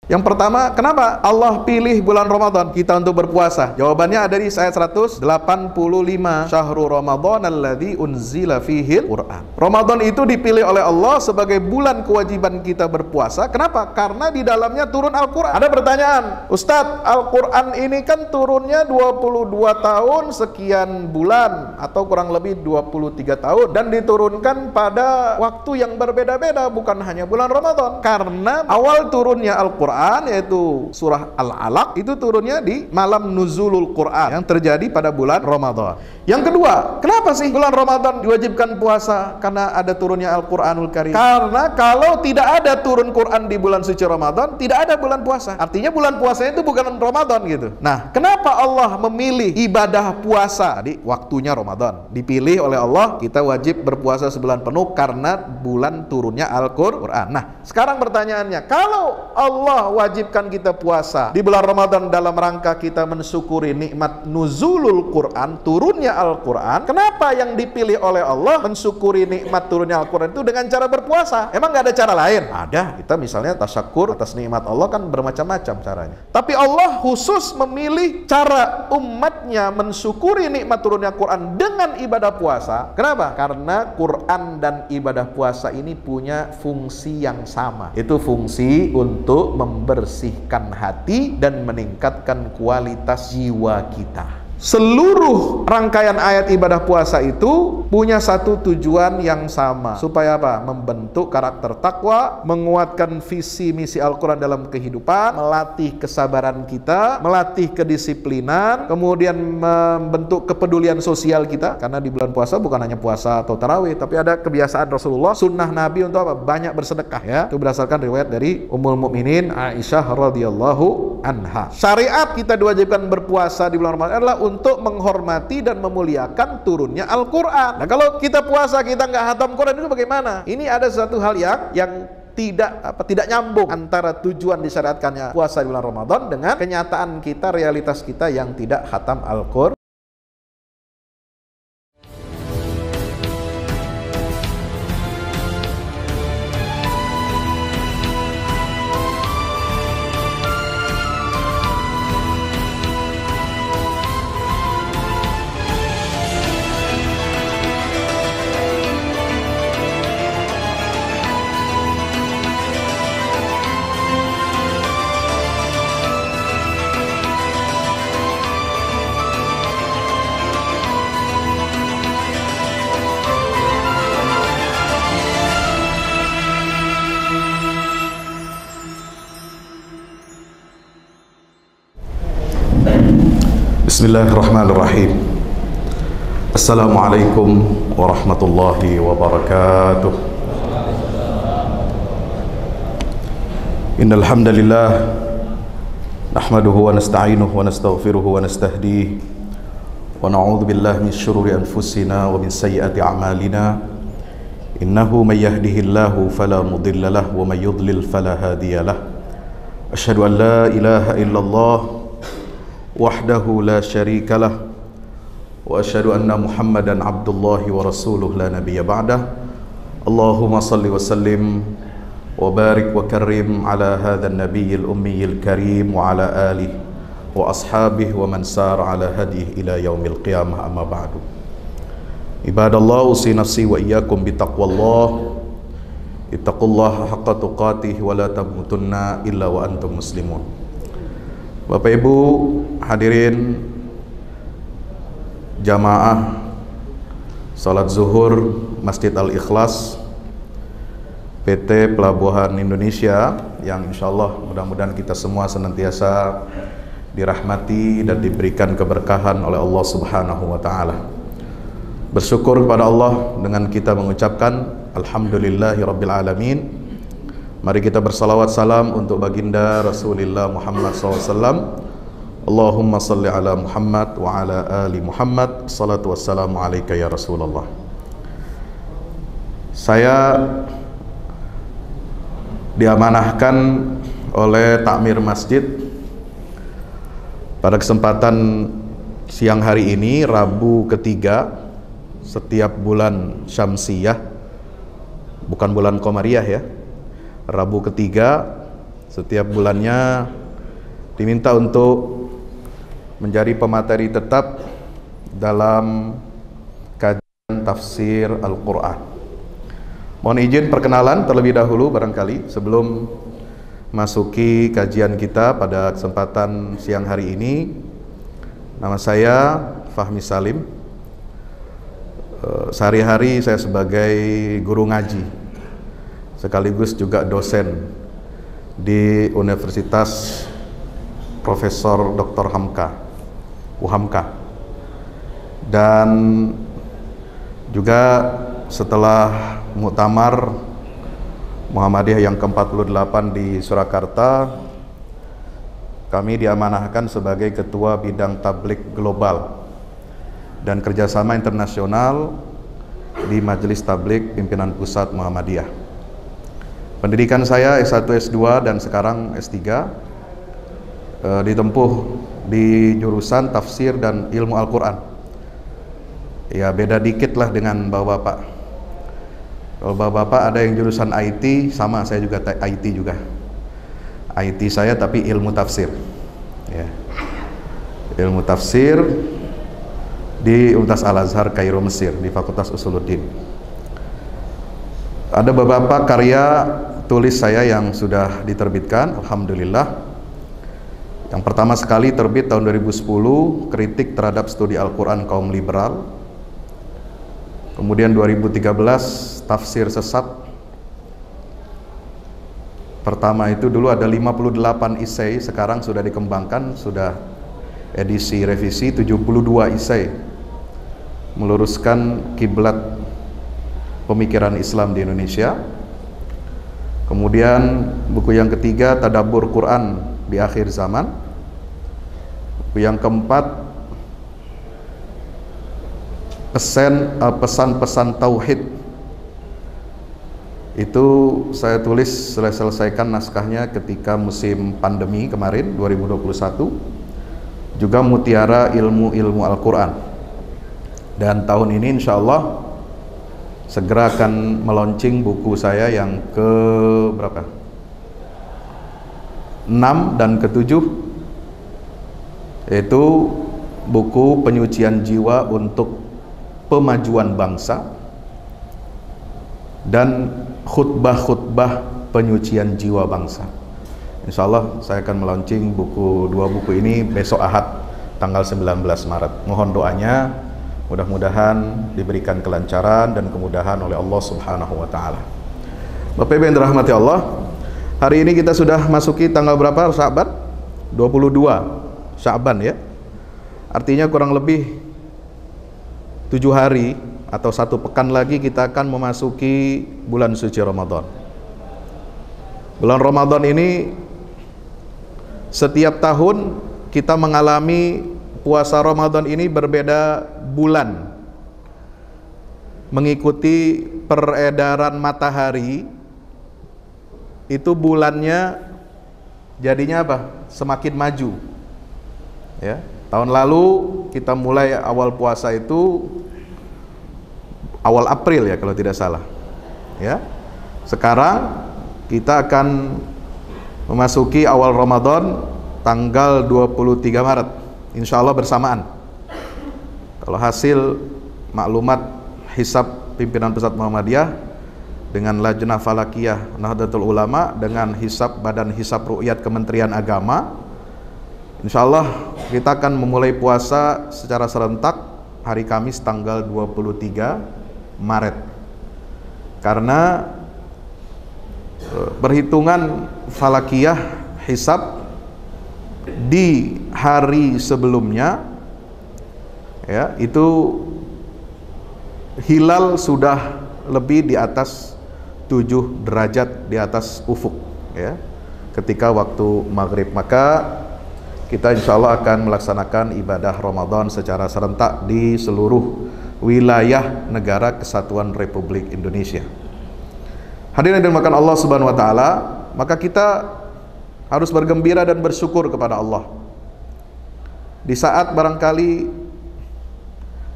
Yang pertama, kenapa Allah pilih bulan Ramadan kita untuk berpuasa? Jawabannya ada di ayat 185. Syahrul Ramadan alladzi unzila fihil Qur'an. Ramadan itu dipilih oleh Allah sebagai bulan kewajiban kita berpuasa. Kenapa? Karena di dalamnya turun Al-Qur'an. Ada pertanyaan, Ustadz, Al-Qur'an ini kan turunnya 22 tahun sekian bulan atau kurang lebih 23 tahun dan diturunkan pada waktu yang berbeda-beda, bukan hanya bulan Ramadan. Karena awal turunnya Al-Qur'an yaitu surah Al-Alaq itu turunnya di malam nuzulul Quran yang terjadi pada bulan Ramadan. Yang kedua, kenapa sih bulan Ramadan diwajibkan puasa? Karena ada turunnya Al-Quranul Karim. Karena kalau tidak ada turun Quran di bulan suci Ramadan, tidak ada bulan puasa. Artinya bulan puasa itu bukan Ramadan gitu. Nah, kenapa Allah memilih ibadah puasa di waktunya Ramadan? Dipilih oleh Allah, kita wajib berpuasa sebulan penuh karena bulan turunnya Al-Quran. Nah, sekarang pertanyaannya, kalau Allah wajibkan kita puasa di bulan Ramadan dalam rangka kita mensyukuri nikmat nuzulul Quran, turunnya Al-Quran, kenapa yang dipilih oleh Allah mensyukuri nikmat turunnya Al-Quran itu dengan cara berpuasa? Emang nggak ada cara lain? Ada. Kita misalnya tasyakur atas nikmat Allah kan bermacam-macam caranya. Tapi Allah khusus memilih cara umatnya mensyukuri nikmat turunnya Quran dengan ibadah puasa. Kenapa? Karena Quran dan ibadah puasa ini punya fungsi yang sama. Itu fungsi untuk membersihkan hati dan meningkatkan kualitas jiwa kita. Seluruh rangkaian ayat ibadah puasa itu punya satu tujuan yang sama. Supaya apa? Membentuk karakter takwa, menguatkan visi misi Al-Quran dalam kehidupan, melatih kesabaran kita, melatih kedisiplinan, kemudian membentuk kepedulian sosial kita. Karena di bulan puasa bukan hanya puasa atau tarawih, tapi ada kebiasaan Rasulullah, sunnah Nabi untuk apa? Banyak bersedekah ya. Itu berdasarkan riwayat dari Ummul Mukminin Aisyah radhiyallahu anha. Syariat kita diwajibkan berpuasa di bulan Ramadan adalah untuk menghormati dan memuliakan turunnya Al-Quran. Nah, kalau kita puasa kita nggak hatam Quran itu bagaimana? Ini ada satu hal yang tidak nyambung antara tujuan disyariatkannya puasa di bulan Ramadan dengan kenyataan kita, realitas kita yang tidak hatam Al-Quran. Bismillahirrahmanirrahim. Assalamualaikum warahmatullahi wabarakatuh. Innal hamdalillah nahmaduhu wa nasta'inuhu wa nastaghfiruhu wa nastahdihi wa na'udzu billahi min syururi anfusina wa min sayyiati a'malina. Innahu may yahdihillahu fala mudilla lahu wa may yudlil fala hadiya lahu. Asyhadu an la ilaha illallah wahdahu la syarika lah wa asyhadu anna Muhammadan abdullahi wa rasuluh la nabiyya ba'dah. Allahumma salli wa sallim wa barik wa karim ala hadzal nabiyyil ummiyil karim wa ala alihi wa ashabihi wa man sara ala hadihi ila yaumil qiyamah, amma ba'du. Ibadallah, usi nafsi wa iyyakum bitaqwallah. Ittaqullaha haqqa tuqatih wa la tamutunna illa wa antum muslimun. Bapak Ibu hadirin jamaah salat zuhur Masjid Al-Ikhlas PT Pelabuhan Indonesia, yang insyaallah mudah-mudahan kita semua senantiasa dirahmati dan diberikan keberkahan oleh Allah Subhanahu wa taala. Bersyukur kepada Allah dengan kita mengucapkan alhamdulillahirabbil alamin. Mari kita bersalawat salam untuk baginda Rasulullah Muhammad SAW. Allahumma salli ala Muhammad wa ala ali Muhammad. Salatu wassalamu alaika ya Rasulullah. Saya diamanahkan oleh takmir masjid pada kesempatan siang hari ini, Rabu ketiga setiap bulan Syamsiyah, bukan bulan Qamariyah ya. Rabu ketiga Setiap bulannya diminta untuk menjadi pemateri tetap dalam kajian tafsir Al-Quran. Mohon izin perkenalan terlebih dahulu barangkali sebelum masuki kajian kita pada kesempatan siang hari ini. Nama saya Fahmi Salim. Sehari-hari saya sebagai guru ngaji sekaligus juga dosen di Universitas Profesor Dr. Hamka UHAMKA, dan juga setelah muktamar Muhammadiyah yang ke-48 di Surakarta, kami diamanahkan sebagai Ketua Bidang Tablik Global dan Kerjasama Internasional di Majelis Tablik Pimpinan Pusat Muhammadiyah. Pendidikan saya S1, S2, dan sekarang S3 ditempuh di jurusan Tafsir dan Ilmu Al-Quran. Ya, beda dikit lah dengan bapak-bapak. Kalau bapak-bapak ada yang jurusan IT, sama saya juga IT juga. IT saya tapi ilmu tafsir. Ya. Ilmu tafsir di Universitas Al-Azhar Kairo Mesir di Fakultas Usuluddin. Ada beberapa karya tulis saya yang sudah diterbitkan, alhamdulillah. Yang pertama sekali terbit tahun 2010, Kritik Terhadap Studi Al-Quran Kaum Liberal. Kemudian 2013, Tafsir Sesat. Pertama itu dulu ada 58 isai, sekarang sudah dikembangkan, sudah edisi revisi 72 isai, meluruskan kiblat pemikiran Islam di Indonesia. Kemudian buku yang ketiga, Tadabbur Quran di Akhir Zaman. Buku yang keempat, Pesan-pesan Tauhid. Itu saya tulis, selesaikan naskahnya ketika musim pandemi kemarin 2021. Juga Mutiara Ilmu Al-Quran. Dan tahun ini insya Allah segera akan meluncing buku saya yang ke berapa? 6 dan ke-7, yaitu buku Penyucian Jiwa untuk Pemajuan Bangsa dan Khutbah-khutbah Penyucian Jiwa Bangsa. Insya Allah saya akan melaunching dua buku ini besok Ahad tanggal 19 Maret. Mohon doanya, mudah-mudahan diberikan kelancaran dan kemudahan oleh Allah Subhanahu wa Ta'ala. Bapak Ibu yang dirahmati Allah, hari ini kita sudah masuki tanggal berapa Sya'ban? 22 Sya'ban ya. Artinya kurang lebih 7 hari atau 1 pekan lagi kita akan memasuki bulan suci Ramadan. Bulan Ramadan ini setiap tahun kita mengalami puasa Ramadan ini berbeda bulan, mengikuti peredaran matahari. Itu bulannya jadinya apa? Semakin maju. Ya, tahun lalu kita mulai awal puasa itu awal April ya kalau tidak salah. Ya. Sekarang kita akan memasuki awal Ramadan tanggal 23 Maret. Insya Allah bersamaan. Kalau hasil maklumat hisab pimpinan pusat Muhammadiyah dengan Lajnah Falakiyah Nahdlatul Ulama dengan hisab Badan Hisab Ru'yat Kementerian Agama, insya Allah kita akan memulai puasa secara serentak hari Kamis tanggal 23 Maret. Karena perhitungan Falakiyah hisab di hari sebelumnya ya, itu hilal sudah lebih di atas 7 derajat di atas ufuk ya, ketika waktu maghrib. Maka kita insya Allah akan melaksanakan ibadah Ramadan secara serentak di seluruh wilayah negara Kesatuan Republik Indonesia. Hadirin yang dimuliakan Allah Subhanahu wa Ta'ala, maka kita harus bergembira dan bersyukur kepada Allah. Di saat barangkali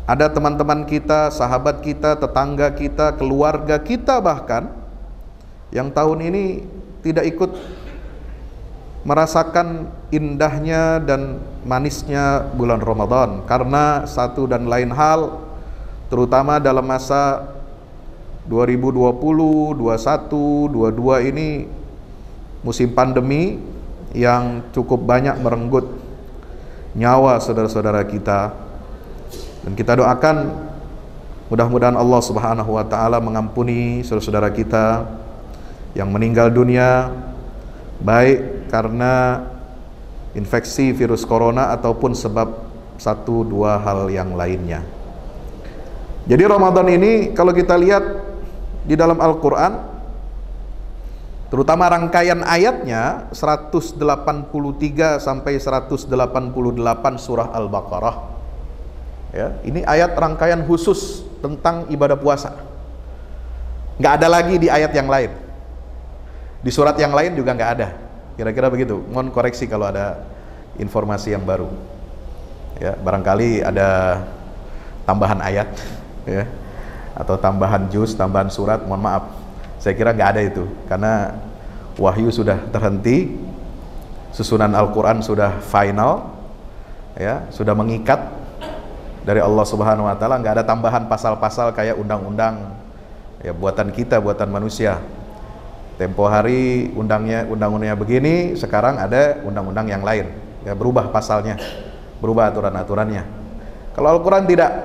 ada teman-teman kita, sahabat kita, tetangga kita, keluarga kita bahkan yang tahun ini tidak ikut merasakan indahnya dan manisnya bulan Ramadan, karena satu dan lain hal, terutama dalam masa 2020, 21, 22 ini musim pandemi yang cukup banyak merenggut nyawa saudara-saudara kita. Dan kita doakan mudah-mudahan Allah Subhanahu wa taala mengampuni saudara-saudara kita yang meninggal dunia, baik karena infeksi virus corona ataupun sebab satu dua hal yang lainnya. Jadi Ramadan ini kalau kita lihat di dalam Al-Quran, terutama rangkaian ayatnya 183 sampai 188 surah Al-Baqarah, ya, ini ayat rangkaian khusus tentang ibadah puasa. Nggak ada lagi di ayat yang lain, di surat yang lain juga nggak ada. Kira-kira begitu. Mohon koreksi kalau ada informasi yang baru. Ya, barangkali ada tambahan ayat, ya, atau tambahan juz, tambahan surat. Mohon maaf. Saya kira nggak ada itu, karena wahyu sudah terhenti, susunan Al-Quran sudah final, ya, sudah mengikat dari Allah Subhanahu Wa Taala. Nggak ada tambahan pasal-pasal kayak undang-undang, ya, buatan kita, buatan manusia. Tempo hari undang-undangnya begini, sekarang ada undang-undang yang lain, ya, berubah pasalnya, berubah aturan-aturannya. Kalau Al-Quran tidak,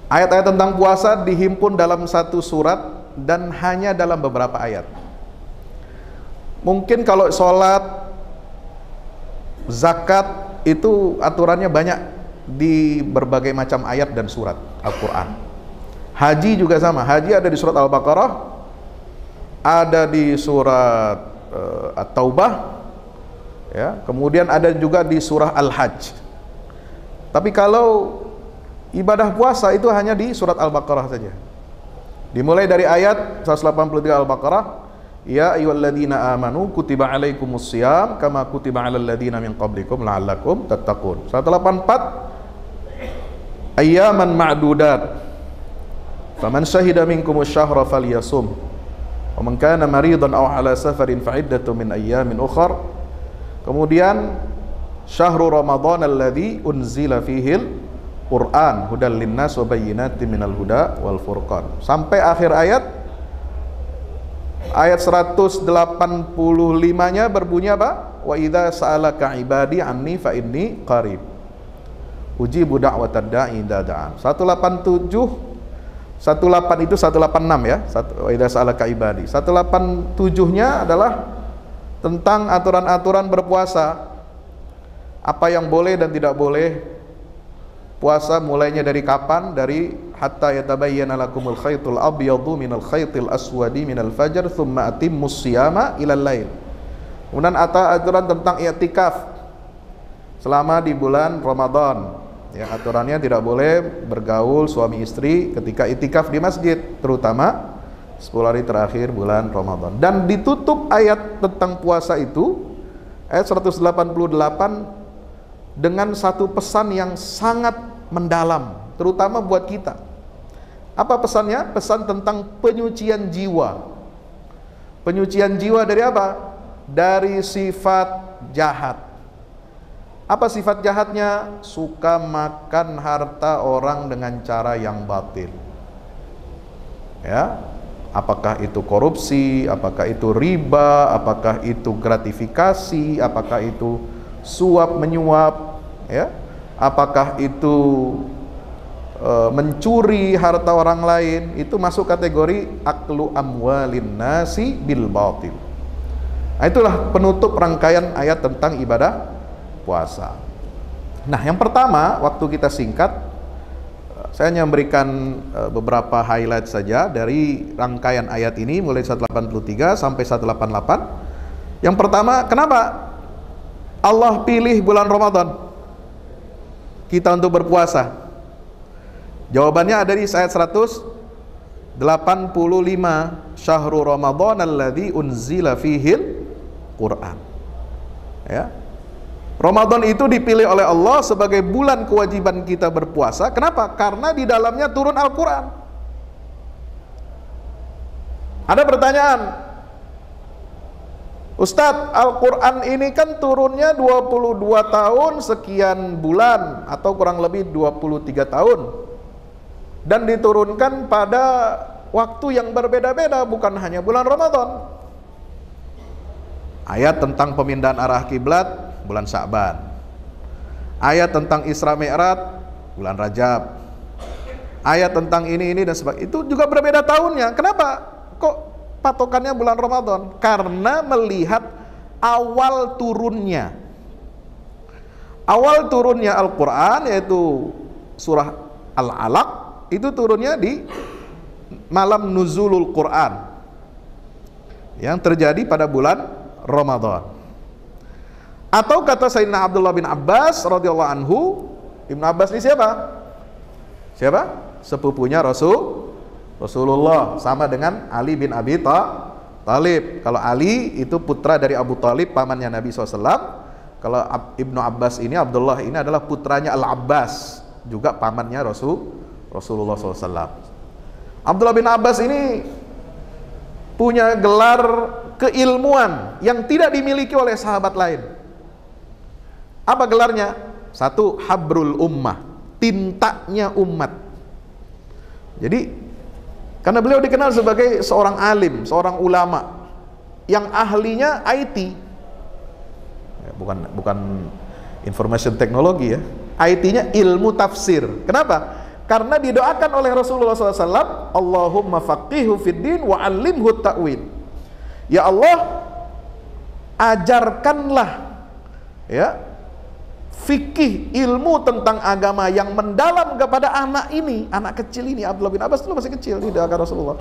ayat-ayat tentang puasa dihimpun dalam satu surat dan hanya dalam beberapa ayat. Mungkin kalau sholat, zakat itu aturannya banyak di berbagai macam ayat dan surat Al-Quran. Haji juga sama, haji ada di surat Al-Baqarah, ada di surat At-Taubah, ya, kemudian ada juga di surah Al-Hajj. Tapi kalau ibadah puasa itu hanya di surat Al-Baqarah saja. Dimulai dari ayat 183 Al-Baqarah, ya ayyuhalladzina amanu kutiba alaikumus shiyam kama kutiba alal ladzina min qablikum la'allakum tattaqun. 184 ayyaman ma'dudat faman syahida minkumus syahra falyasum wa man kana maridan aw ala safarin fa iddatun min ayyamin ukhar. Kemudian syahrul ramadhan alladzi unzila fihil Quran hudal linnas wa bayyinatin minal huda wal furqan, sampai akhir ayat. Ayat 185-nya berbunyi apa? Wa idza sa'alaka ibadi anni fa inni qarib ujibu da'watad da'i idza da'an. 18 itu 186, ya. Wa idza sa'alaka ibadi. 187-nya adalah tentang aturan-aturan berpuasa. Apa yang boleh dan tidak boleh puasa, mulainya dari kapan? Dari hatta yatabayyana lakumul khaytul abyadu minal khaytil aswadi minal fajr thumma atimmus siyama ilal lail. Kemudian aturan tentang i'tikaf selama di bulan Ramadan, ya, aturannya tidak boleh bergaul suami istri ketika i'tikaf di masjid, terutama 10 hari terakhir bulan Ramadan. Dan ditutup ayat tentang puasa itu, ayat 188, dengan satu pesan yang sangat mendalam, terutama buat kita. Apa pesannya? Pesan tentang penyucian jiwa. Penyucian jiwa dari apa? Dari sifat jahat. Apa sifat jahatnya? Suka makan harta orang dengan cara yang batil. Ya, apakah itu korupsi, apakah itu riba, apakah itu gratifikasi, apakah itu suap menyuap, ya, apakah itu mencuri harta orang lain, itu masuk kategori aklu amwalin nasi bil batil. Nah, itulah penutup rangkaian ayat tentang ibadah puasa. Nah, yang pertama, waktu kita singkat, saya hanya memberikan beberapa highlight saja dari rangkaian ayat ini mulai 183 sampai 188. Yang pertama, kenapa Allah pilih bulan Ramadan kita untuk berpuasa? Jawabannya ada di ayat 185, syahrul ramadhan alladzi unzila fihil Quran. Ya, Ramadan itu dipilih oleh Allah sebagai bulan kewajiban kita berpuasa. Kenapa? Karena di dalamnya turun Al-Quran. Ada pertanyaan, Ustadz, Al-Quran ini kan turunnya 22 tahun sekian bulan atau kurang lebih 23 tahun, dan diturunkan pada waktu yang berbeda-beda, bukan hanya bulan Ramadan. Ayat tentang pemindahan arah kiblat bulan Sya'ban, ayat tentang Isra Mi'raj bulan Rajab, ayat tentang ini dan sebagainya, itu juga berbeda tahunnya. Kenapa kok patokannya bulan Ramadan? Karena melihat awal turunnya. Awal turunnya Al-Quran, yaitu surah Al-Alaq, itu turunnya di malam nuzulul Quran yang terjadi pada bulan Ramadan. Atau kata Sayyidina Abdullah bin Abbas radhiyallahu anhu, Ibn Abbas ini siapa? Siapa? Sepupunya Rasulullah, sama dengan Ali bin Abi Thalib. Kalau Ali itu putra dari Abu Thalib, pamannya Nabi SAW. Kalau Ibnu Abbas ini, Abdullah ini adalah putranya Al-Abbas, juga pamannya Rasulullah SAW. Abdullah bin Abbas ini punya gelar keilmuan yang tidak dimiliki oleh sahabat lain. Apa gelarnya? Satu, Habrul Ummah, tintanya umat. Jadi karena beliau dikenal sebagai seorang alim, seorang ulama yang ahlinya IT, bukan information technology ya, IT-nya ilmu tafsir. Kenapa? Karena didoakan oleh Rasulullah SAW, Allahumma faqihu fid din wa 'allimhu ta'wil. Ya Allah, ajarkanlah ya fikih, ilmu tentang agama yang mendalam kepada anak ini, anak kecil ini. Abdullah bin Abbas dulu masih kecil, didoakan Rasulullah.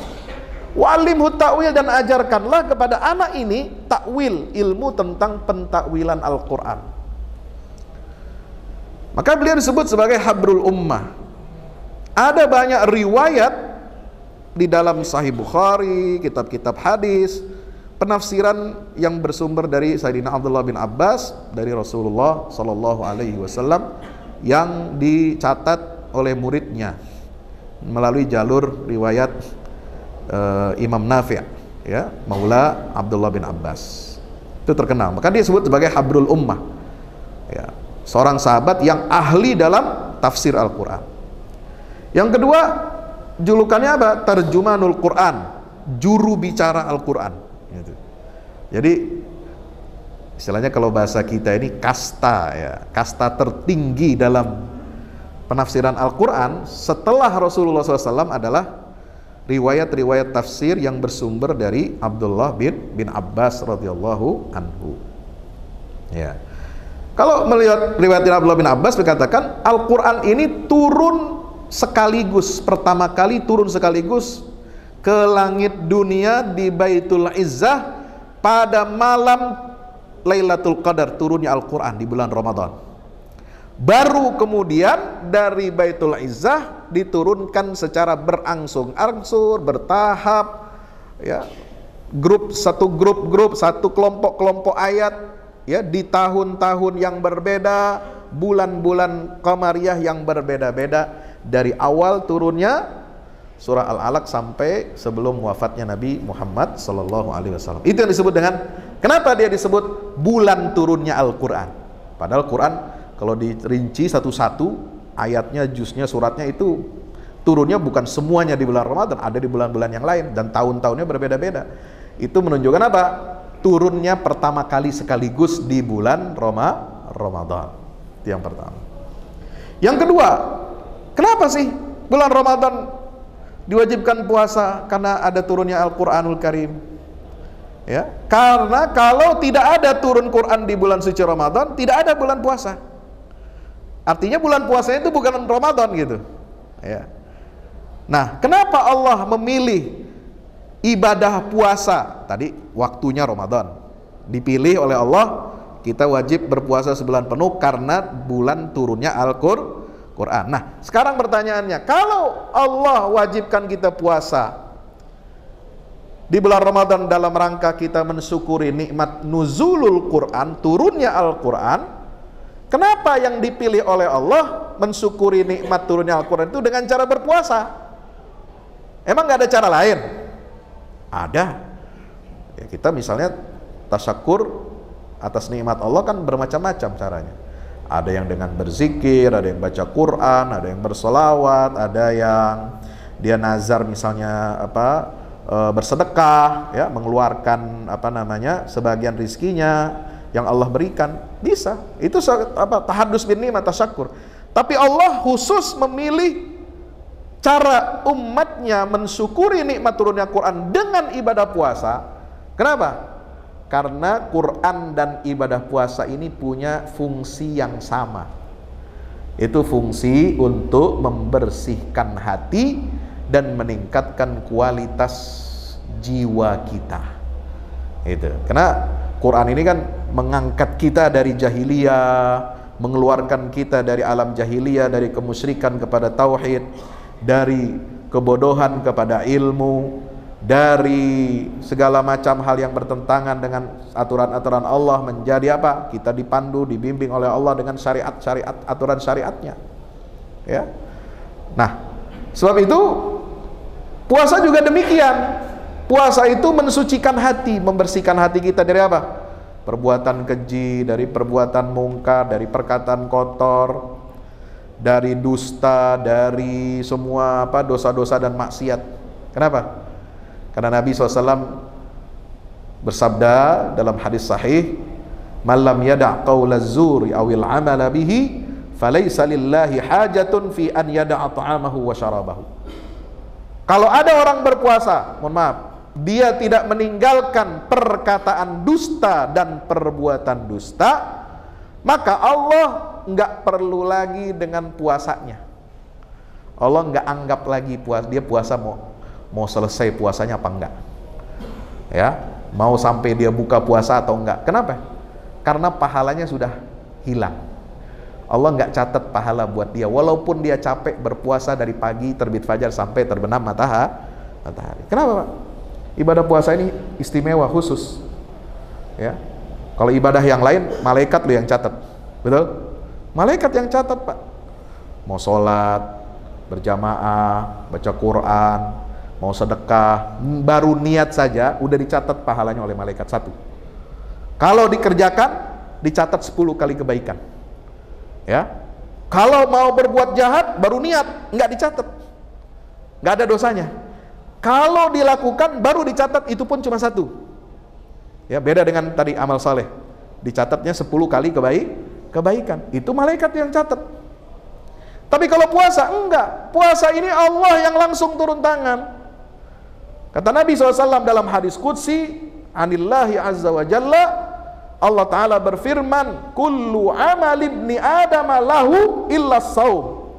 Wa'alimhu ta'wil, dan ajarkanlah kepada anak ini takwil, ilmu tentang pentakwilan Al-Quran. Maka beliau disebut sebagai Habrul Ummah. Ada banyak riwayat di dalam Sahih Bukhari, kitab-kitab hadis, penafsiran yang bersumber dari Sayyidina Abdullah bin Abbas dari Rasulullah Sallallahu Alaihi Wasallam yang dicatat oleh muridnya melalui jalur riwayat Imam Nafi', ya, Maula Abdullah bin Abbas. Itu terkenal, maka dia disebut sebagai Habrul Ummah, ya, seorang sahabat yang ahli dalam tafsir Al-Quran. Yang kedua, julukannya apa? Terjumanul Quran, juru bicara Al-Quran. Jadi istilahnya kalau bahasa kita ini kasta, ya, kasta tertinggi dalam penafsiran Al-Quran setelah Rasulullah SAW adalah riwayat-riwayat tafsir yang bersumber dari Abdullah bin Abbas radhiyallahu anhu. Ya. Kalau melihat riwayat Abdullah bin Abbas, dikatakan Al-Quran ini turun sekaligus, pertama kali turun sekaligus ke langit dunia di Baitul Izzah pada malam Lailatul Qadar, turunnya Al-Quran di bulan Ramadan. Baru kemudian dari Baitul Izzah diturunkan secara berangsur-angsur, bertahap, ya, satu grup, satu kelompok ayat, ya, di tahun-tahun yang berbeda, bulan-bulan qamariyah yang berbeda-beda, dari awal turunnya surah Al-Alaq sampai sebelum wafatnya Nabi Muhammad Sallallahu Alaihi Wasallam. Itu yang disebut dengan, kenapa dia disebut bulan turunnya Al-Quran. Padahal Quran kalau dirinci satu-satu ayatnya, juznya, suratnya, itu turunnya bukan semuanya di bulan Ramadan, ada di bulan-bulan yang lain, dan tahun-tahunnya berbeda-beda. Itu menunjukkan apa? Turunnya pertama kali sekaligus di bulan Ramadan. Itu yang pertama. Yang kedua, kenapa sih bulan Ramadan diwajibkan puasa? Karena ada turunnya Al-Quranul Karim, ya. Karena kalau tidak ada turun Quran di bulan suci Ramadan, tidak ada bulan puasa. Artinya bulan puasanya itu bukan Ramadan gitu, ya. Nah, kenapa Allah memilih ibadah puasa tadi waktunya Ramadan? Dipilih oleh Allah, kita wajib berpuasa sebulan penuh karena bulan turunnya Al-Quran. Nah, sekarang pertanyaannya, kalau Allah wajibkan kita puasa di bulan Ramadan dalam rangka kita mensyukuri nikmat nuzulul Quran, turunnya Al-Quran, kenapa yang dipilih oleh Allah mensyukuri nikmat turunnya Al-Quran itu dengan cara berpuasa? Emang nggak ada cara lain? Ada. Ya, kita misalnya Tasyakur atas nikmat Allah kan bermacam-macam caranya. Ada yang dengan berzikir, ada yang baca Quran, ada yang bersolawat, ada yang dia nazar misalnya bersedekah, ya, mengeluarkan sebagian rizkinya yang Allah berikan, bisa. Itu tahadus bin nikmat, tasyakur. Tapi Allah khusus memilih cara umatnya mensyukuri nikmat turunnya Quran dengan ibadah puasa. Kenapa? Karena Quran dan ibadah puasa ini punya fungsi yang sama. Itu fungsi untuk membersihkan hati dan meningkatkan kualitas jiwa kita. Itu. Karena Quran ini kan mengangkat kita dari jahiliyah, mengeluarkan kita dari alam jahiliyah, dari kemusyrikan kepada tauhid, dari kebodohan kepada ilmu, dari segala macam hal yang bertentangan dengan aturan-aturan Allah menjadi apa? Kita dipandu, dibimbing oleh Allah dengan syariat-syariat, aturan syariatnya. Ya. Nah, sebab itu puasa juga demikian. Puasa itu mensucikan hati, membersihkan hati kita dari apa? Perbuatan keji, dari perbuatan mungkar, dari perkataan kotor, dari dusta, dari semua dosa-dosa dan maksiat. Kenapa? Karena Nabi SAW bersabda dalam hadis sahih, "Malam yada' qawla zuri awil amala bihi, falaysa lillahi hajatun fi an yada'a ta'amahu wa syarabahu." Kalau ada orang berpuasa, mohon maaf, dia tidak meninggalkan perkataan dusta dan perbuatan dusta, maka Allah nggak perlu lagi dengan puasanya. Allah nggak anggap lagi dia puasa mau selesai puasanya apa enggak, ya, mau sampai dia buka puasa atau enggak. Kenapa? Karena pahalanya sudah hilang. Allah nggak catat pahala buat dia, walaupun dia capek berpuasa dari pagi terbit fajar sampai terbenam matahari. Kenapa, Pak? Ibadah puasa ini istimewa khusus, ya. Kalau ibadah yang lain malaikat loh yang catat, betul? Malaikat yang catat, Pak. Mau sholat berjamaah, baca Quran, mau sedekah, baru niat saja udah dicatat pahalanya oleh malaikat satu. Kalau dikerjakan dicatat 10 kali kebaikan, ya. Kalau mau berbuat jahat baru niat, nggak dicatat, nggak ada dosanya. Kalau dilakukan baru dicatat, itu pun cuma satu, ya. Beda dengan tadi amal saleh, dicatatnya 10 kali kebaikan, itu malaikat yang catat. Tapi kalau puasa enggak, puasa ini Allah yang langsung turun tangan. Kata Nabi SAW dalam hadis qudsi, anillahi azza wa jalla, Allah Ta'ala berfirman, kullu amal ibni adam lahu illa saum,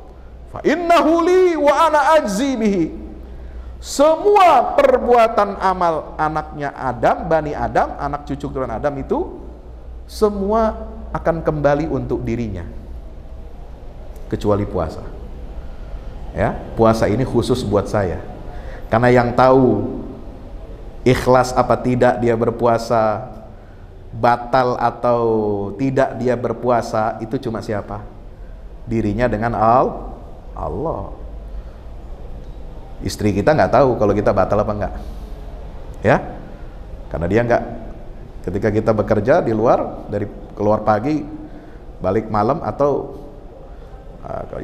fa innahu li wa ana ajzi bihi. Semua perbuatan amal anaknya Adam, Bani Adam, anak cucu keturunan Adam itu semua akan kembali untuk dirinya, kecuali puasa. Ya, puasa ini khusus buat saya. Karena yang tahu ikhlas apa tidak dia berpuasa, batal atau tidak dia berpuasa, itu cuma siapa? Dirinya dengan Allah. Istri kita nggak tahu kalau kita batal apa enggak, ya, karena dia nggak. Ketika kita bekerja di luar, dari keluar pagi balik malam, atau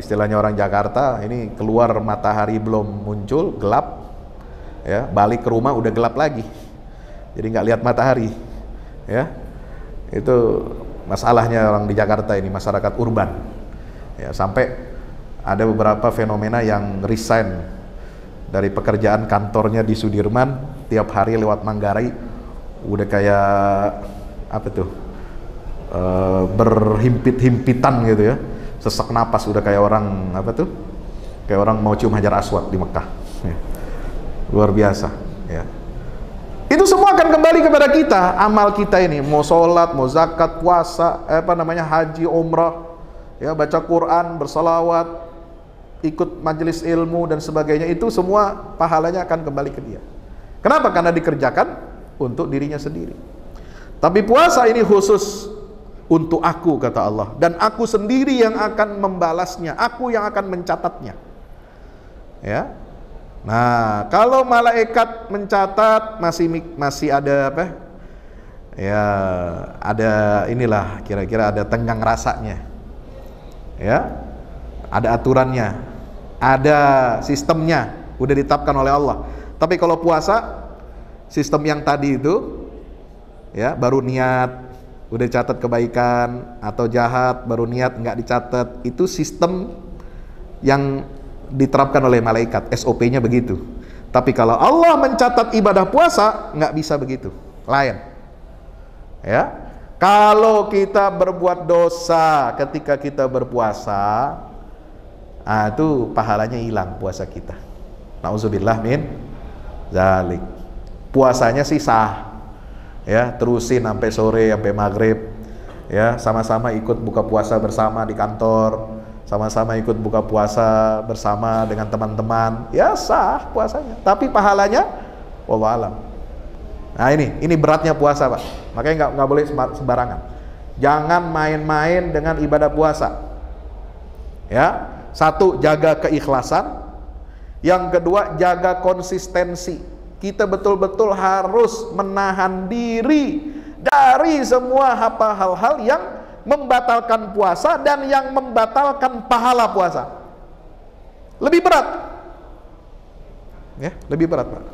istilahnya orang Jakarta ini, keluar matahari belum muncul, gelap, ya, balik ke rumah udah gelap lagi, jadi nggak lihat matahari, ya. Itu masalahnya orang di Jakarta ini, masyarakat urban, ya. Sampai ada beberapa fenomena yang resign dari pekerjaan kantornya di Sudirman, tiap hari lewat Manggarai udah kayak apa tuh, berhimpit-himpitan gitu, ya, sesak napas, udah kayak orang apa tuh, kayak orang mau cium Hajar Aswad di Mekah, ya. Luar biasa, ya. Itu semua akan kembali kepada kita, amal kita ini, mau sholat, mau zakat, puasa, haji, umrah, ya, baca Quran, bersalawat, ikut majelis ilmu dan sebagainya, itu semua pahalanya akan kembali ke dia. Kenapa? Karena dikerjakan untuk dirinya sendiri. Tapi puasa ini khusus untuk aku, kata Allah, dan aku sendiri yang akan membalasnya, aku yang akan mencatatnya, ya. Nah, kalau malaikat mencatat masih ada Ya, ada inilah kira-kira ada tenggang rasanya. Ya. Ada aturannya. Ada sistemnya, udah ditetapkan oleh Allah. Tapi kalau puasa, sistem yang tadi itu ya, baru niat udah dicatat kebaikan, atau jahat baru niat nggak dicatat, itu sistem yang diterapkan oleh malaikat, SOP-nya begitu. Tapi kalau Allah mencatat ibadah puasa, nggak bisa begitu, lain. Ya, kalau kita berbuat dosa ketika kita berpuasa, itu pahalanya hilang puasa kita. Nauzubillah min zalik. Puasanya sih sah, ya, terusin sampai sore, sampai maghrib, ya, sama-sama ikut buka puasa bersama di kantor, sama-sama ikut buka puasa bersama dengan teman-teman, ya sah puasanya. Tapi pahalanya, wallahu alam. Nah ini beratnya puasa, Pak. Makanya nggak boleh sembarangan. Jangan main-main dengan ibadah puasa. Ya, satu, jaga keikhlasan. Yang kedua, jaga konsistensi. Kita betul-betul harus menahan diri dari semua hal-hal yang membatalkan puasa dan yang membatalkan pahala puasa. Lebih berat. Ya, lebih berat, Pak.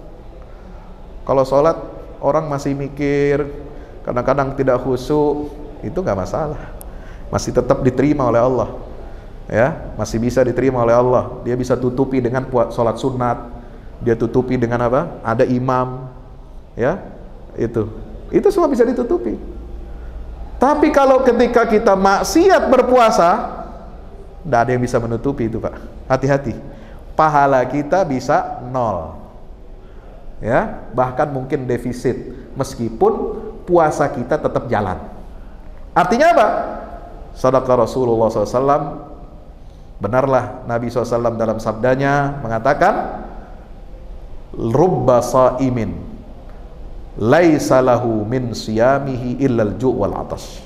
Kalau sholat orang masih mikir, kadang-kadang tidak khusyuk, itu nggak masalah, masih tetap diterima oleh Allah, ya, masih bisa diterima oleh Allah. Dia bisa tutupi dengan sholat sunat, dia tutupi dengan apa? Ada imam, ya, itu semua bisa ditutupi. Tapi kalau ketika kita maksiat berpuasa, tidak ada yang bisa menutupi itu, Pak. Hati-hati, pahala kita bisa nol. Ya, bahkan mungkin defisit meskipun puasa kita tetap jalan. Artinya apa? Shadaqa Rasulullah SAW, benarlah Nabi SAW dalam sabdanya mengatakan, rubba sa'imin laisa lahu min siyamihi illal ju' wal atas.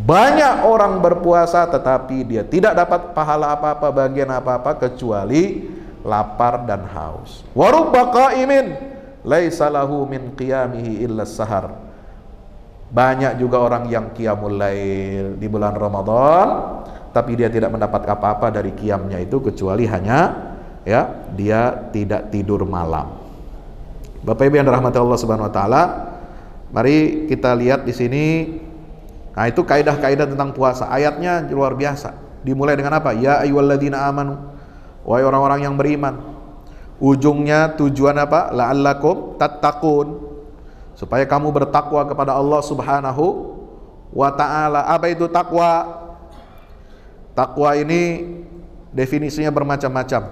Banyak orang berpuasa tetapi dia tidak dapat pahala apa-apa, bagian apa-apa kecuali lapar dan haus. Wa rubba qa'imin laisa lahu min qiyamihi illa sahar. Banyak juga orang yang qiyamul lail di bulan Ramadan, tapi dia tidak mendapat apa-apa dari qiyamnya itu kecuali hanya, ya, dia tidak tidur malam. Bapak Ibu yang dirahmati Allah Subhanahu wa taala, mari kita lihat di sini. Nah, itu kaidah-kaidah tentang puasa. Ayatnya luar biasa. Dimulai dengan apa? Ya ayyuhalladzina amanu, wahai orang-orang yang beriman. Ujungnya tujuan apa? La'allakum tattaqun, supaya kamu bertakwa kepada Allah Subhanahu wa ta'ala. Apa itu takwa? Takwa ini definisinya bermacam-macam,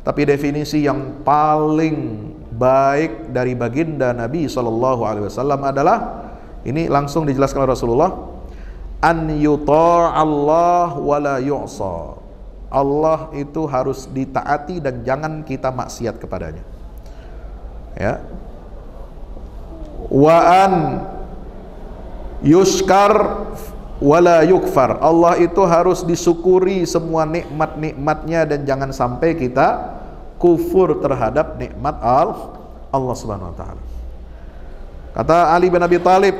tapi definisi yang paling baik dari baginda Nabi SAW adalah, ini langsung dijelaskan oleh Rasulullah, an yuta'allah wa la yu'sa. Allah itu harus ditaati dan jangan kita maksiat kepadanya. Ya. Wa an yuskar wala yukfar. Allah itu harus disyukuri semua nikmat-nikmatnya dan jangan sampai kita kufur terhadap nikmat Allah Subhanahu wa taala. Kata Ali bin Abi Thalib,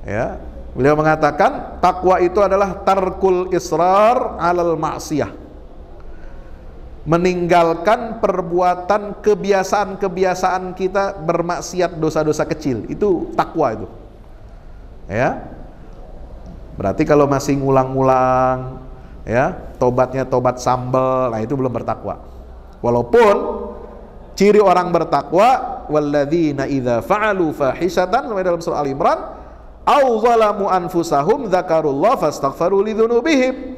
ya, beliau mengatakan takwa itu adalah tarkul israr alal ma'siyah, meninggalkan perbuatan kebiasaan-kebiasaan kita bermaksiat, dosa-dosa kecil. Itu takwa itu. Ya. Berarti kalau masih ngulang-ngulang, ya, tobatnya tobat sambal, nah itu belum bertakwa. Walaupun ciri orang bertakwa, walladzina idza fa'alu fahishatan, dalam surah Al-Imran, aw zalamu anfusahum dzakarullah fastaghfaru lidzunubihim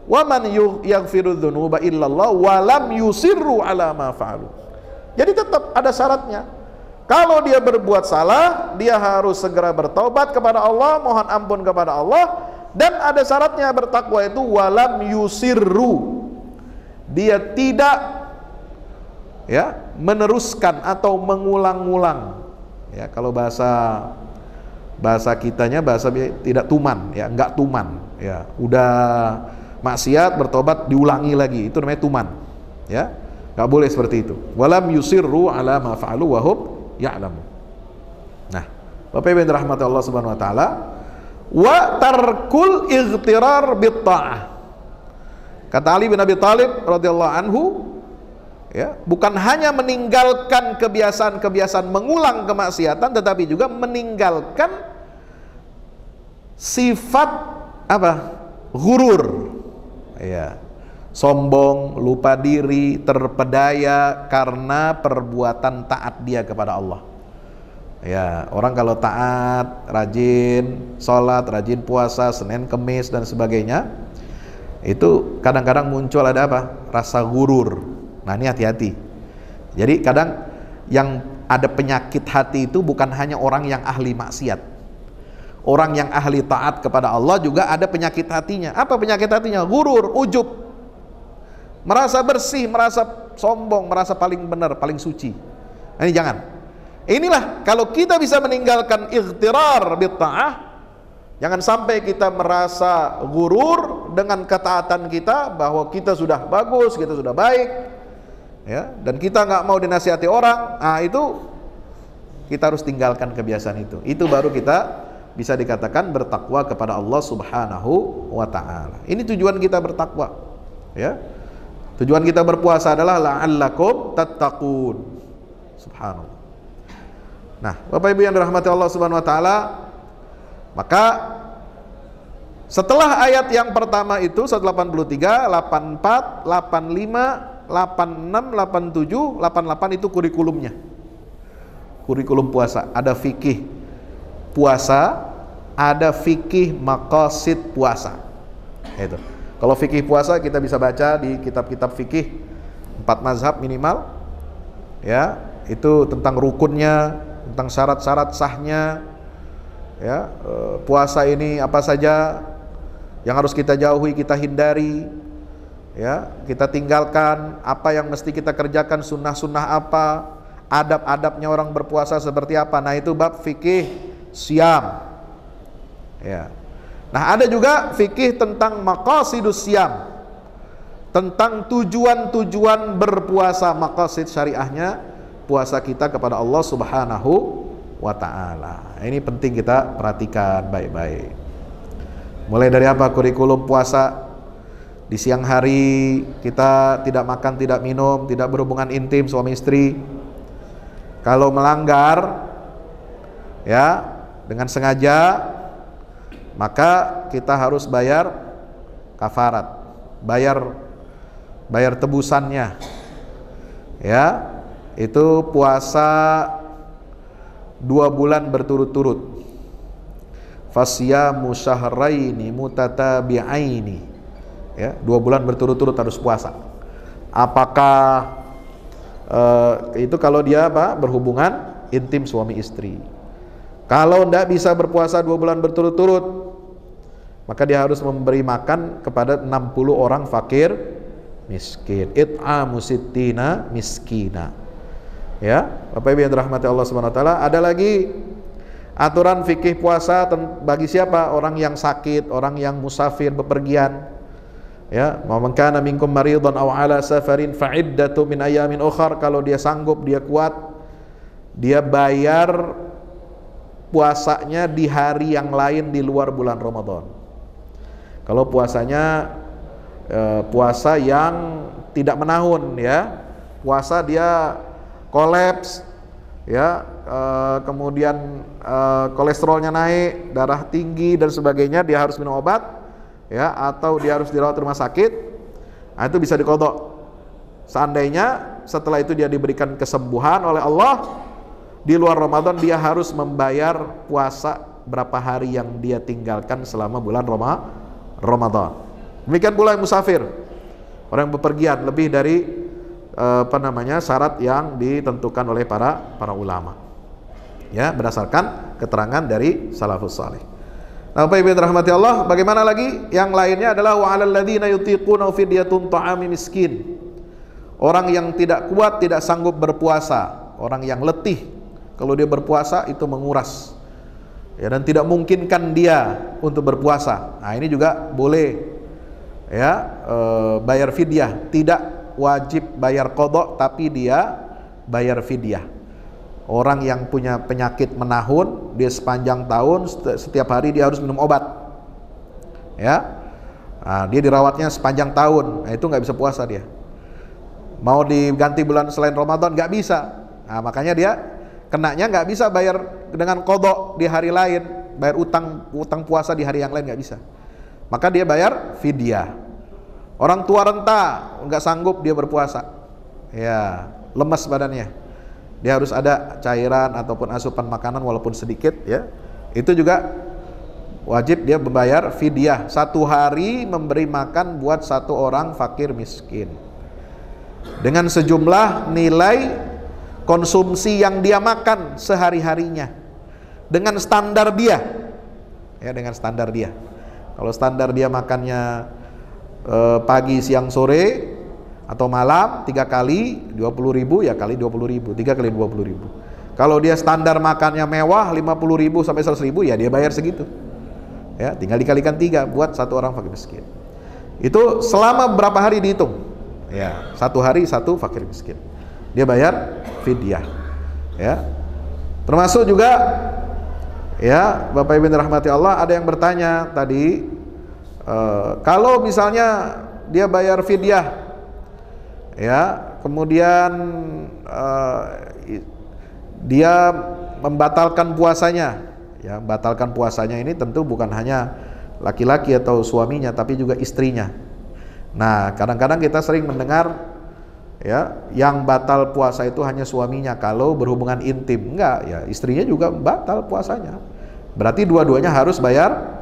wa man yaghfiru dzunuba illallah wa lam yusirru ala ma fa'alu. Jadi tetap ada syaratnya. Kalau dia berbuat salah, dia harus segera bertaubat kepada Allah, mohon ampun kepada Allah, dan ada syaratnya bertakwa itu walam yusirru. Dia tidak, ya, meneruskan atau mengulang-ulang. Ya, kalau bahasa kitanya tidak tuman, ya, enggak tuman, ya. Udah maksiat bertobat diulangi lagi, itu namanya tuman. Ya. Enggak boleh seperti itu. Walam yusirru ala ma fa'alu wa hum ya'lamu. Nah, Bapak Ibu yang dirahmati Allah Subhanahu wa taala, wa tarkul ightirar bit ta'ah. Kata Ali bin Abi Thalib radhiyallahu anhu, ya, bukan hanya meninggalkan kebiasaan-kebiasaan mengulang kemaksiatan, tetapi juga meninggalkan sifat apa? Ghurur. Ya. Sombong, lupa diri, terpedaya karena perbuatan taat dia kepada Allah. Ya, orang kalau taat, rajin sholat, rajin puasa, Senin, Kemis dan sebagainya, itu kadang-kadang muncul ada apa? Rasa gurur. Nah, ini hati-hati. Jadi kadang yang ada penyakit hati itu bukan hanya orang yang ahli maksiat. Orang yang ahli taat kepada Allah juga ada penyakit hatinya. Apa penyakit hatinya? Gurur, ujub. Merasa bersih, merasa sombong, merasa paling benar, paling suci. Nah, ini jangan. Inilah kalau kita bisa meninggalkan ightirar bit ta'ah, jangan sampai kita merasa gurur dengan ketaatan kita bahwa kita sudah bagus, kita sudah baik, ya, dan kita nggak mau dinasihati orang. Nah, itu kita harus tinggalkan kebiasaan itu. Itu baru kita bisa dikatakan bertakwa kepada Allah Subhanahu wa ta'ala. Ini tujuan kita bertakwa, ya. Tujuan kita berpuasa adalah la'allakum tattaqun. Subhanallah. Nah, Bapak Ibu yang dirahmati Allah Subhanahu wa taala, maka setelah ayat yang pertama itu 183, 84, 85, 86, 87, 88 itu kurikulumnya. Kurikulum puasa, ada fikih puasa, ada fikih maqasid puasa. Itu. Kalau fikih puasa kita bisa baca di kitab-kitab fikih 4 mazhab minimal, ya, itu tentang rukunnya, tentang syarat-syarat sahnya, ya, puasa ini apa saja yang harus kita jauhi, kita hindari, ya, kita tinggalkan, apa yang mesti kita kerjakan, sunnah-sunnah apa, adab-adabnya orang berpuasa seperti apa. Nah, itu bab fikih siam, ya. Nah, ada juga fikih tentang maqasidus siyam, tentang tujuan-tujuan berpuasa, maqasid syariahnya puasa kita kepada Allah Subhanahu wa ta'ala. Ini penting kita perhatikan baik-baik. Mulai dari apa? Kurikulum puasa. Di siang hari kita tidak makan, tidak minum, tidak berhubungan intim suami istri. Kalau melanggar, ya, dengan sengaja, maka kita harus bayar kafarat, bayar tebusannya, ya. Itu puasa 2 bulan berturut-turut, fasyamu syahraini mutatabi'aini, ya, 2 bulan berturut-turut harus puasa. Apakah itu kalau dia apa? Berhubungan intim suami istri. Kalau tidak bisa berpuasa 2 bulan berturut-turut, maka dia harus memberi makan kepada 60 orang fakir miskin. It'amu sittina miskina. Ya, Bapak Ibu yang dirahmati Allah Subhanahu wa taala, ada lagi aturan fikih puasa bagi siapa? Orang yang sakit, orang yang musafir, bepergian. Ya, man kana minkum maridhan aw ala safarin fa iddatu min ayamin ukhar. Kalau dia sanggup, dia kuat, dia bayar puasanya di hari yang lain di luar bulan Ramadan. Kalau puasanya puasa yang tidak menahun, ya, puasa dia kolaps, ya, kemudian kolesterolnya naik, darah tinggi dan sebagainya, dia harus minum obat, ya, atau dia harus dirawat rumah sakit. Nah, itu bisa diqadha. Seandainya setelah itu dia diberikan kesembuhan oleh Allah, di luar Ramadan dia harus membayar puasa berapa hari yang dia tinggalkan selama bulan Ramadan. Demikian pula yang musafir, orang yang bepergian, lebih dari syarat yang ditentukan oleh para ulama, ya, berdasarkan keterangan dari salafus saleh. Nah, Bapak Ibu yang dirahmati Allah, bagaimana lagi? Yang lainnya adalah wa 'alal ladzina yutiquna fidyatun ta'ami miskin. Orang yang tidak kuat, tidak sanggup berpuasa, orang yang letih, kalau dia berpuasa itu menguras, ya, dan tidak memungkinkan dia untuk berpuasa. Nah, ini juga boleh, ya, bayar fidyah, tidak wajib bayar qadha, tapi dia bayar fidyah. Orang yang punya penyakit menahun, dia sepanjang tahun setiap hari dia harus minum obat. Ya. Nah, dia dirawatnya sepanjang tahun. Nah, itu nggak bisa puasa dia. Mau diganti bulan selain Ramadan nggak bisa. Nah, makanya dia kenanya nggak bisa bayar dengan qadha di hari lain, bayar utang puasa di hari yang lain nggak bisa. Maka dia bayar fidyah. Orang tua renta nggak sanggup dia berpuasa, ya lemes badannya, dia harus ada cairan ataupun asupan makanan walaupun sedikit, ya itu juga wajib dia membayar fidyah. 1 hari memberi makan buat 1 orang fakir miskin dengan sejumlah nilai konsumsi yang dia makan sehari-harinya dengan standar dia, ya dengan standar dia. Kalau standar dia makannya pagi, siang, sore atau malam 3 kali 20.000, ya kali 20.000, 3 kali 20.000. Kalau dia standar makannya mewah 50.000 sampai 100.000, ya dia bayar segitu. Ya, tinggal dikalikan 3 buat 1 orang fakir miskin. Itu selama berapa hari dihitung? Ya, 1 hari 1 fakir miskin. Dia bayar fidyah. Ya. Termasuk juga, ya Bapak Ibu yang dirahmati Allah, ada yang bertanya tadi, kalau misalnya dia bayar fidyah, ya kemudian dia membatalkan puasanya, ya membatalkan puasanya ini tentu bukan hanya laki-laki atau suaminya, tapi juga istrinya. Nah, kadang-kadang kita sering mendengar, ya yang batal puasa itu hanya suaminya kalau berhubungan intim. Enggak, ya istrinya juga batal puasanya. Berarti dua-duanya harus bayar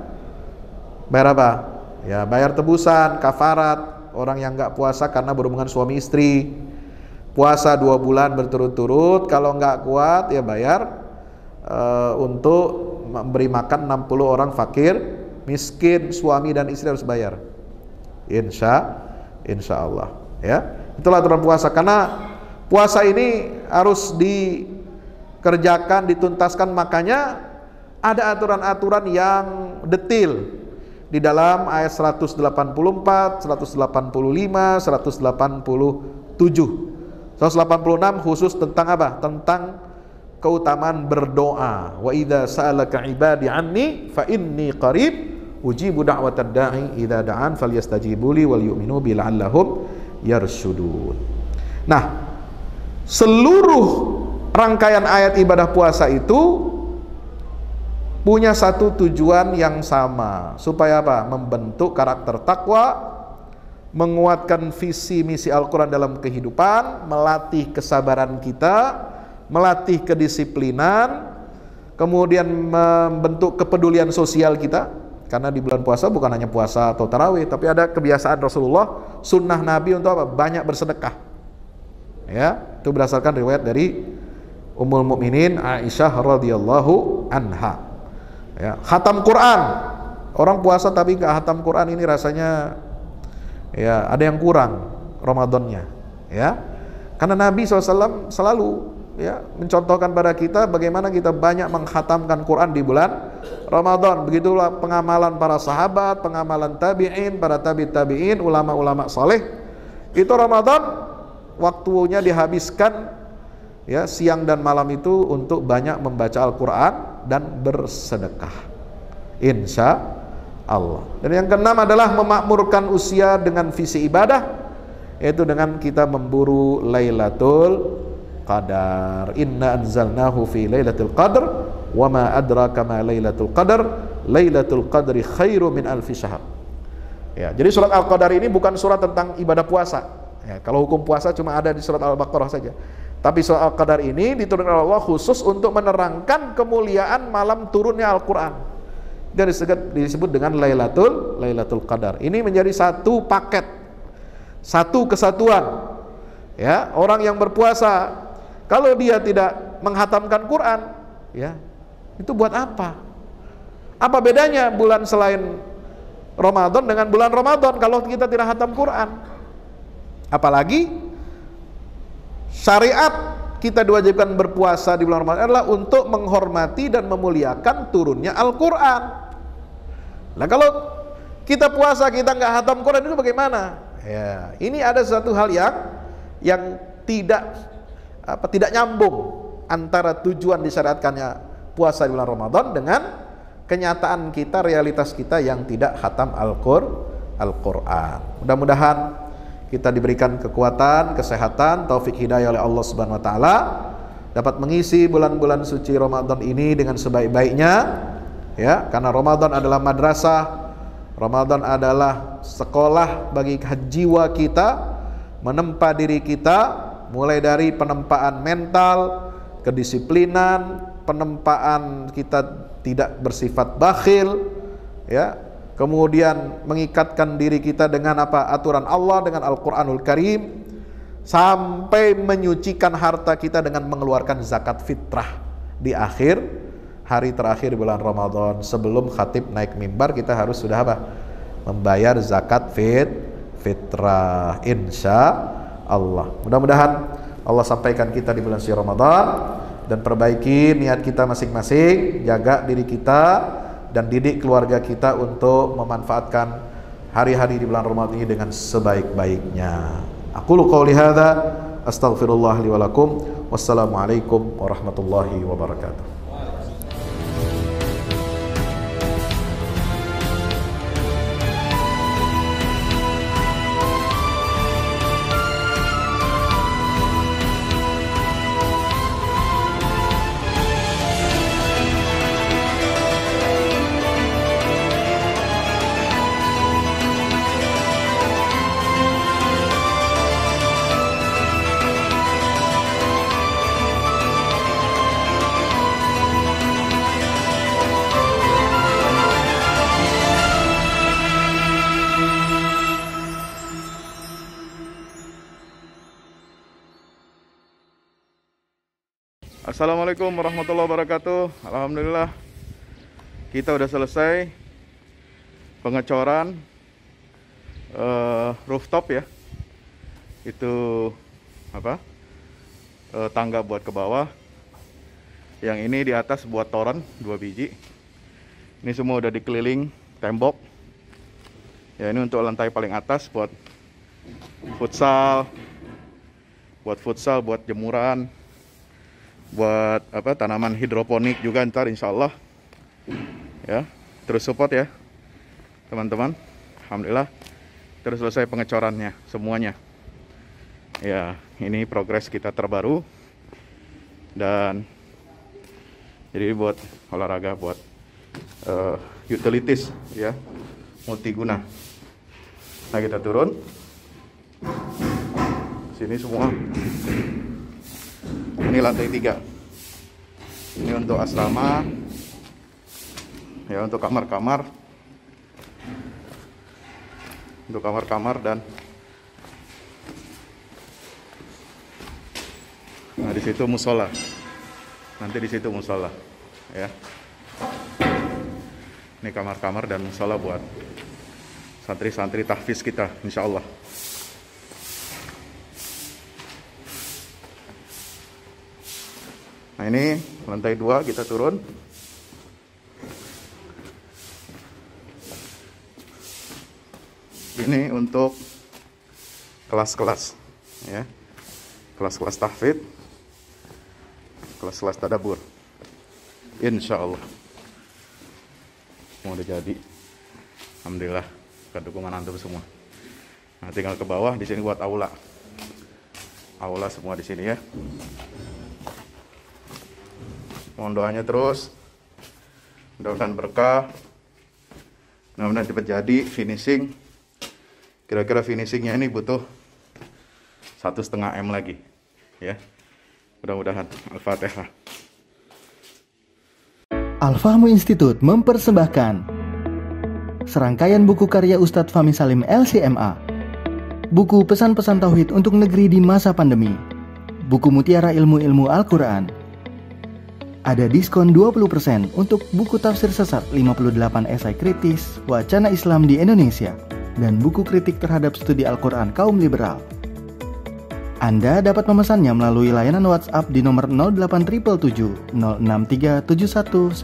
apa? Ya bayar tebusan, kafarat. Orang yang nggak puasa karena berhubungan suami istri, puasa 2 bulan berturut-turut, kalau nggak kuat ya bayar untuk memberi makan 60 orang fakir miskin. Suami dan istri harus bayar, insya Allah, ya. Itulah aturan puasa. Karena puasa ini harus dikerjakan, dituntaskan, makanya ada aturan-aturan yang detail di dalam ayat 184, 185, 187, 186 khusus tentang apa? Tentang keutamaan berdoa. Wa idza sa'alaka 'ibadi 'anni fa inni qarib ujibu da'watad da'i idza da'an falyastajibu li wal yu'minu bi la'allahum yarsyudun. Nah, seluruh rangkaian ayat ibadah puasa itu punya satu tujuan yang sama, supaya apa? Membentuk karakter takwa, menguatkan visi misi Al-Quran dalam kehidupan, melatih kesabaran kita, melatih kedisiplinan, kemudian membentuk kepedulian sosial kita. Karena di bulan puasa bukan hanya puasa atau tarawih, tapi ada kebiasaan Rasulullah, sunnah Nabi untuk apa? Banyak bersedekah. Ya, itu berdasarkan riwayat dari Ummul Mukminin Aisyah radhiyallahu anha. Ya, khatam Quran. Orang puasa tapi nggak khatam Quran, ini rasanya ya ada yang kurang Ramadannya. Ya, karena Nabi SAW selalu ya mencontohkan pada kita bagaimana kita banyak menghatamkan Quran di bulan Ramadan. Begitulah pengamalan para sahabat, pengamalan tabi'in, para tabi'in, ulama-ulama saleh. Itu Ramadan waktunya dihabiskan ya siang dan malam itu untuk banyak membaca Al-Quran dan bersedekah, insya Allah. Dan yang keenam adalah memakmurkan usia dengan visi ibadah, yaitu dengan kita memburu Lailatul Qadar. Inna anzalnahu fi Lailatul Qadr wa ma adraka ma Lailatul Qadr, Lailatul Qadri khairu min alfi syahr. Ya, jadi surat Al-Qadar ini bukan surat tentang ibadah puasa. Ya, kalau hukum puasa cuma ada di surat Al-Baqarah saja. Tapi surat Al-Qadar ini diturunkan oleh Allah khusus untuk menerangkan kemuliaan malam turunnya Al-Quran. Dan disebut dengan Lailatul Qadar. Ini menjadi satu paket, satu kesatuan. Ya, orang yang berpuasa kalau dia tidak menghatamkan Quran, ya itu buat apa? Apa bedanya bulan selain Ramadan dengan bulan Ramadan kalau kita tidak hatam Quran? Apalagi syariat kita diwajibkan berpuasa di bulan Ramadan adalah untuk menghormati dan memuliakan turunnya Al-Quran. Nah, kalau kita puasa kita nggak hatam Quran itu bagaimana? Ya, ini ada satu hal yang tidak nyambung antara tujuan disyariatkannya puasa di bulan Ramadan dengan kenyataan kita, realitas kita yang tidak khatam Al-Quran. Mudah-mudahan kita diberikan kekuatan, kesehatan, taufik hidayah oleh Allah Subhanahu wa taala, dapat mengisi bulan-bulan suci Ramadan ini dengan sebaik-baiknya, ya, karena Ramadan adalah madrasah, Ramadan adalah sekolah bagi jiwa kita, menempa diri kita, mulai dari penempaan mental, kedisiplinan, penempaan kita tidak bersifat bakhil, ya, kemudian mengikatkan diri kita dengan apa? Aturan Allah, dengan Al-Quranul Karim, sampai menyucikan harta kita dengan mengeluarkan zakat fitrah di akhir hari terakhir bulan Ramadan. Sebelum khatib naik mimbar, kita harus sudah apa? Membayar zakat fitrah, insya Allah. Mudah-mudahan Allah sampaikan kita di bulan suci Ramadan, dan perbaiki niat kita masing-masing, jaga diri kita dan didik keluarga kita untuk memanfaatkan hari-hari di bulan Ramadan ini dengan sebaik-baiknya. Aqulu qouli hadza, astaghfirullah li wa lakum. Wassalamualaikum warahmatullahi wabarakatuh. Assalamualaikum warahmatullahi wabarakatuh. Alhamdulillah kita udah selesai pengecoran rooftop ya. Itu apa? Tangga buat ke bawah. Yang ini di atas buat toren 2 biji. Ini semua udah dikeliling tembok. Ya, ini untuk lantai paling atas buat futsal, buat jemuran, buat apa, tanaman hidroponik juga ntar insya Allah ya. Terus support ya teman-teman. Alhamdulillah terus selesai pengecorannya semuanya ya. Ini progres kita terbaru, dan jadi buat olahraga, buat utilities ya, multiguna. Nah, kita turun sini semua. Ini lantai 3. Ini untuk asrama ya, untuk kamar-kamar, dan nah di situ musola. Nanti di situ musola ya. Ini kamar-kamar dan musola buat santri-santri tahfiz kita insya Allah. Nah, ini lantai 2 kita turun. Ini untuk kelas-kelas ya. Kelas-kelas tahfidz, kelas-kelas tadabbur. Insya Allah mau udah jadi. Alhamdulillah berkat dukungan antum semua. Nah, tinggal ke bawah, di sini buat aula. Aula semua di sini ya. Mohon doanya terus, mudah-mudahan berkah, mudah-mudahan cepat jadi finishing. Kira-kira finishingnya ini butuh 1,5 M lagi ya. Mudah-mudahan. Al-Fatihah. Al-Fahmu Institute mempersembahkan serangkaian buku karya Ustadz Fahmi Salim LCMA. Buku pesan-pesan tauhid untuk negeri di masa pandemi. Buku mutiara ilmu-ilmu Al-Quran. Ada diskon 20% untuk buku tafsir sesat 58 esai kritis wacana Islam di Indonesia dan buku kritik terhadap studi Al-Quran kaum liberal. Anda dapat memesannya melalui layanan WhatsApp di nomor 0877 063 7192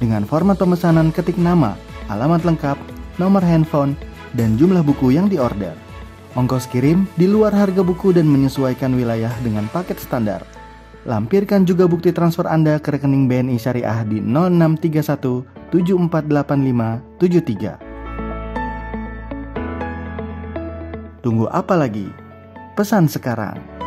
dengan format pemesanan ketik nama, alamat lengkap, nomor handphone, dan jumlah buku yang diorder. Ongkos kirim di luar harga buku dan menyesuaikan wilayah dengan paket standar. Lampirkan juga bukti transfer Anda ke rekening BNI Syariah di 0631 748573. Tunggu apa lagi? Pesan sekarang.